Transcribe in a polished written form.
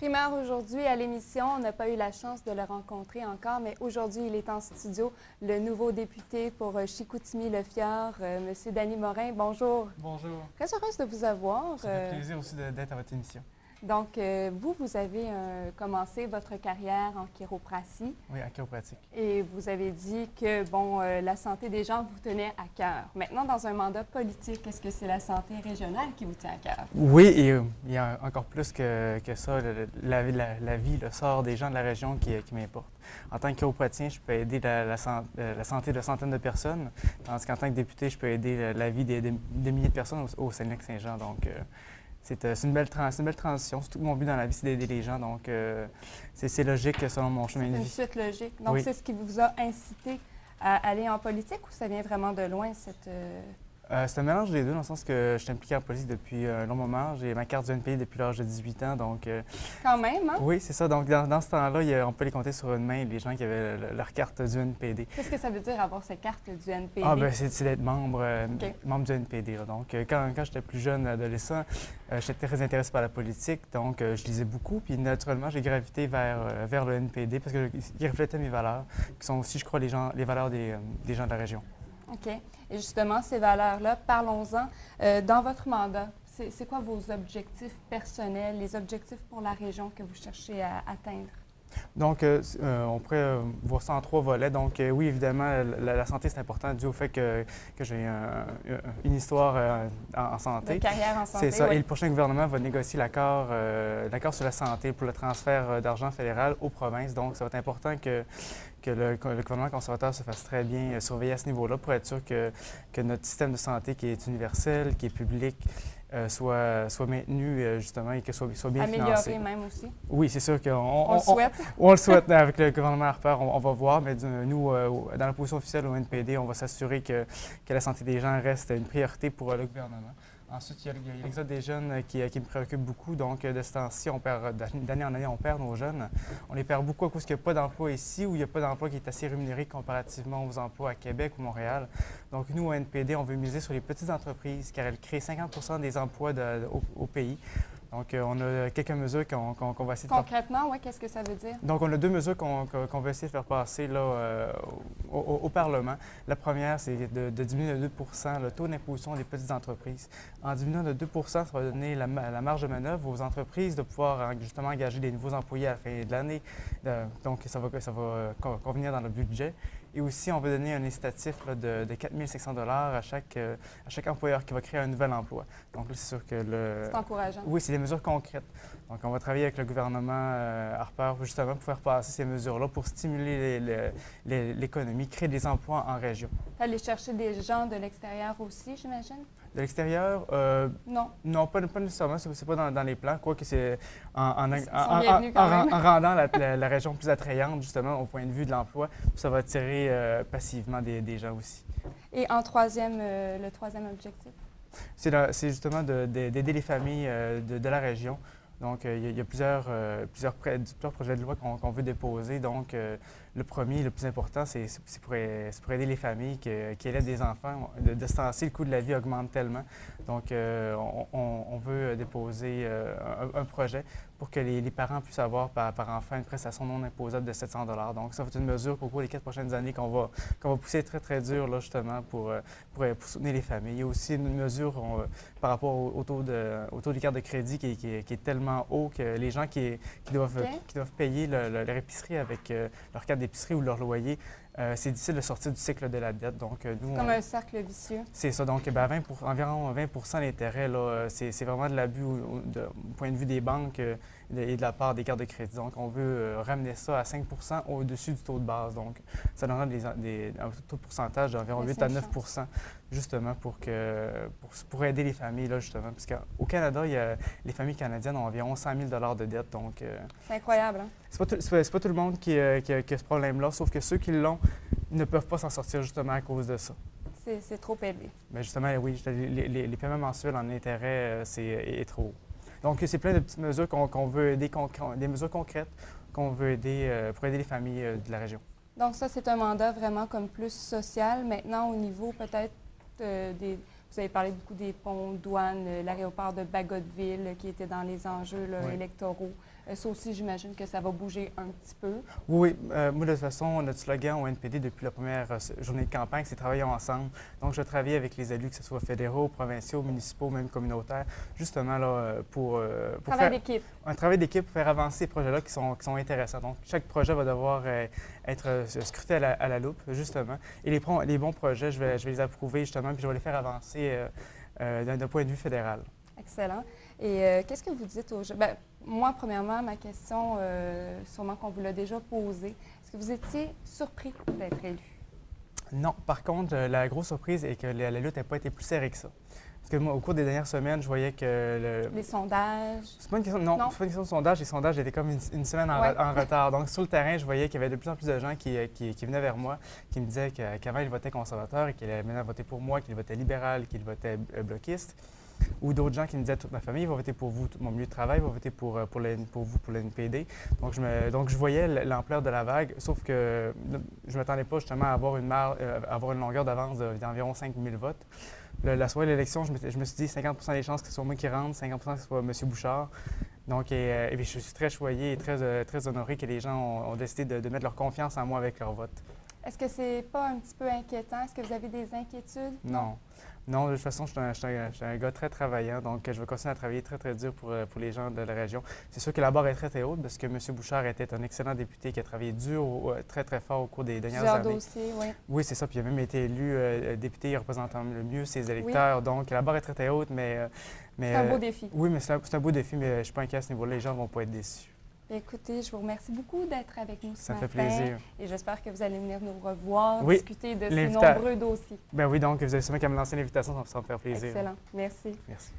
Primeur aujourd'hui à l'émission. On n'a pas eu la chance de le rencontrer encore, mais aujourd'hui, il est en studio, le nouveau député pour Chicoutimi-Le Fjord, M. Danny Morin. Bonjour. Bonjour. Très heureuse de vous avoir. Ça fait plaisir aussi d'être à votre émission. Donc, vous avez commencé votre carrière en chiropratie. Oui, en chiropratique. Et vous avez dit que, la santé des gens vous tenait à cœur. Maintenant, dans un mandat politique, est-ce que c'est la santé régionale qui vous tient à cœur? Oui, et il y a encore plus que ça, la vie, le sort des gens de la région qui m'importe. En tant que chiropratien, je peux aider la santé de centaines de personnes, tandis qu'en tant que député, je peux aider la vie de milliers de personnes au Saguenay-Lac-Saint-Jean. Donc, c'est une belle transition. Surtout que mon but dans la vie, c'est d'aider les gens. Donc, c'est logique selon mon chemin de vie. C'est une suite logique. Donc, oui. C'est ce qui vous a incité à aller en politique ou ça vient vraiment de loin, cette... C'est un mélange des deux, dans le sens que je suis impliqué en politique depuis un long moment. J'ai ma carte du NPD depuis l'âge de 18 ans, donc... Quand même, hein? Oui, c'est ça. Donc, dans ce temps-là, on peut les compter sur une main, les gens qui avaient leur carte du NPD. Qu'est-ce que ça veut dire, avoir cette carte du NPD? Ah, bien, c'est d'être membre du NPD. Là. Donc, quand j'étais plus jeune, adolescent, j'étais très intéressé par la politique, donc je lisais beaucoup. Puis, naturellement, j'ai gravité vers le NPD parce qu'il reflétait mes valeurs, qui sont aussi, je crois, les valeurs des gens de la région. OK. Et justement, ces valeurs-là, parlons-en. Dans votre mandat, c'est quoi vos objectifs personnels, les objectifs pour la région que vous cherchez à atteindre? Donc, on pourrait voir ça en trois volets. Donc, oui, évidemment, la santé, c'est important dû au fait que j'ai une histoire en santé. De carrière en santé, c'est ça. Oui. Et le prochain gouvernement va négocier l'accord sur la santé pour le transfert d'argent fédéral aux provinces. Donc, ça va être important que le gouvernement conservateur se fasse très bien surveiller à ce niveau-là pour être sûr que notre système de santé qui est universel, qui est public, soit maintenu justement et que soit bien financé. Amélioré même aussi. Oui, c'est sûr On le souhaite. On le souhaite avec le gouvernement Harper, on va voir, mais nous, dans la position officielle au NPD, on va s'assurer que la santé des gens reste une priorité pour le gouvernement. Ensuite, il y a l'exode des jeunes qui me préoccupe beaucoup. Donc, de ce temps-ci, d'année en année, on perd nos jeunes. On les perd beaucoup à cause qu'il n'y a pas d'emploi ici ou il n'y a pas d'emploi qui est assez rémunéré comparativement aux emplois à Québec ou Montréal. Donc, nous, au NPD, on veut miser sur les petites entreprises car elles créent 50 des emplois au pays. Donc, on a quelques mesures qu'on va essayer de faire. Concrètement, oui, qu'est-ce que ça veut dire? Donc, on a deux mesures qu'on va essayer de faire passer là, au Parlement. La première, c'est de diminuer de 2 le taux d'imposition des petites entreprises. En diminuant de 2 ça va donner la marge de manœuvre aux entreprises de pouvoir justement engager des nouveaux employés à la fin de l'année. Donc, ça va convenir dans le budget. Et aussi, on va donner un incitatif là, de 4 500 $ à chaque employeur qui va créer un nouvel emploi. Donc là, c'est sûr que C'est encourageant. Oui, c'est des mesures concrètes. Donc, on va travailler avec le gouvernement Harper justement pour faire passer ces mesures-là pour stimuler l'économie, créer des emplois en région. Aller chercher des gens de l'extérieur aussi, j'imagine? De l'extérieur? Non. Non, pas nécessairement. C'est pas dans les plans. Quoique c'est en rendant la région plus attrayante, justement, au point de vue de l'emploi. Ça va attirer passivement des gens aussi. Et en troisième, le troisième objectif? C'est justement d'aider les familles de la région. Donc, il y a plusieurs projets de loi qu'on veut déposer. Donc, le premier, le plus important, c'est pour aider les familles qui élèvent des enfants. De ce temps-ci, le coût de la vie augmente tellement. Donc, on veut déposer un projet pour que les parents puissent avoir par enfant une prestation non imposable de 700 $. Donc, ça va être une mesure qu'au cours des 4 prochaines années qu'on va pousser très, très dur, là, justement, pour soutenir les familles. Il y a aussi une mesure par rapport au taux des cartes de crédit qui est tellement haut que les gens qui doivent payer leur épicerie avec leur carte d'épicerie ou leur loyer, c'est difficile de sortir du cycle de la dette. Donc, nous, comme un cercle vicieux. C'est ça. Donc, environ 20 d'intérêt, c'est vraiment de l'abus du point de vue des banques et de la part des cartes de crédit. Donc, on veut ramener ça à 5 au-dessus du taux de base. Donc, ça donnera un taux de pourcentage d'environ 8 à 9 justement pour aider les familles, là, justement. Parce qu'au Canada, les familles canadiennes ont environ 100 000 $ de dette. Donc, c'est incroyable, hein? C'est pas tout le monde qui a ce problème-là, sauf que ceux qui l'ont ne peuvent pas s'en sortir justement à cause de ça. C'est trop élevé. Bien, justement, oui, les paiements mensuels en intérêt, est trop haut. Donc, c'est plein de petites mesures qu'on veut aider, des mesures concrètes qu'on veut aider pour aider les familles de la région. Donc ça, c'est un mandat vraiment comme plus social. Maintenant, au niveau peut-être Vous avez parlé beaucoup des ponts, douanes, l'aéroport de Bagotville qui était dans les enjeux là, Oui. électoraux. Ça aussi, j'imagine que ça va bouger un petit peu. Oui, moi, de toute façon, notre slogan au NPD depuis la première journée de campagne, c'est travailler ensemble. Donc, je travaille avec les élus, que ce soit fédéraux, provinciaux, municipaux, même communautaires, justement là, pour Travail faire d'équipe. un travail d'équipe pour faire avancer ces projets-là qui sont intéressants. Donc, chaque projet va devoir être scruté à la loupe, justement. Et les bons projets, je vais les approuver, justement, puis je vais les faire avancer d'un point de vue fédéral. Excellent. Et qu'est-ce que vous dites aux gens? Bien, moi, premièrement, ma question, sûrement qu'on vous l'a déjà posée, est-ce que vous étiez surpris d'être élu? Non, par contre, la grosse surprise est que la lutte n'a pas été plus serrée que ça. Parce que moi, au cours des dernières semaines, je voyais que Les sondages? C'est pas une question, non, Non. c'est pas une question de sondage. Les sondages étaient comme une semaine Ouais. en retard. Donc, sur le terrain, je voyais qu'il y avait de plus en plus de gens qui venaient vers moi, qui me disaient qu'avant, ils votaient conservateur et qu'ils allaient maintenant voter pour moi, qu'ils votaient libéral, qu'ils votaient bloquiste. Ou d'autres gens qui me disaient toute ma famille va voter pour vous, tout mon milieu de travail va voter pour vous, pour le NPD. Donc, je voyais l'ampleur de la vague, sauf que je ne m'attendais pas justement à avoir une longueur d'avance d'environ 5 000 votes. La soirée de l'élection, je me suis dit 50 des chances que ce soit moi qui rentre, 50 que ce soit M. Bouchard. Donc, et je suis très choyé et très honoré que les gens ont décidé de mettre leur confiance en moi avec leur vote. Est-ce que c'est pas un petit peu inquiétant? Est-ce que vous avez des inquiétudes? Non. Non, de toute façon, je suis un gars très travaillant, donc je vais continuer à travailler très dur pour les gens de la région. C'est sûr que la barre est très haute parce que M. Bouchard était un excellent député qui a travaillé dur, très fort au cours des dernières Plusieurs années. dossiers, oui. Oui, c'est ça. Puis il a même été élu député représentant le mieux ses électeurs. Oui. Donc la barre est très haute, C'est un beau défi. Oui, mais c'est un beau défi, mais je ne suis pas inquiet à ce niveau-là. Les gens ne vont pas être déçus. Écoutez, je vous remercie beaucoup d'être avec nous ce Ça me matin. fait plaisir. Et j'espère que vous allez venir nous revoir, Oui, discuter de ces l'invita- nombreux dossiers. Ben oui, donc vous avez sûrement qu'à me lancer l'invitation, ça me faire plaisir. Excellent. Merci. Merci.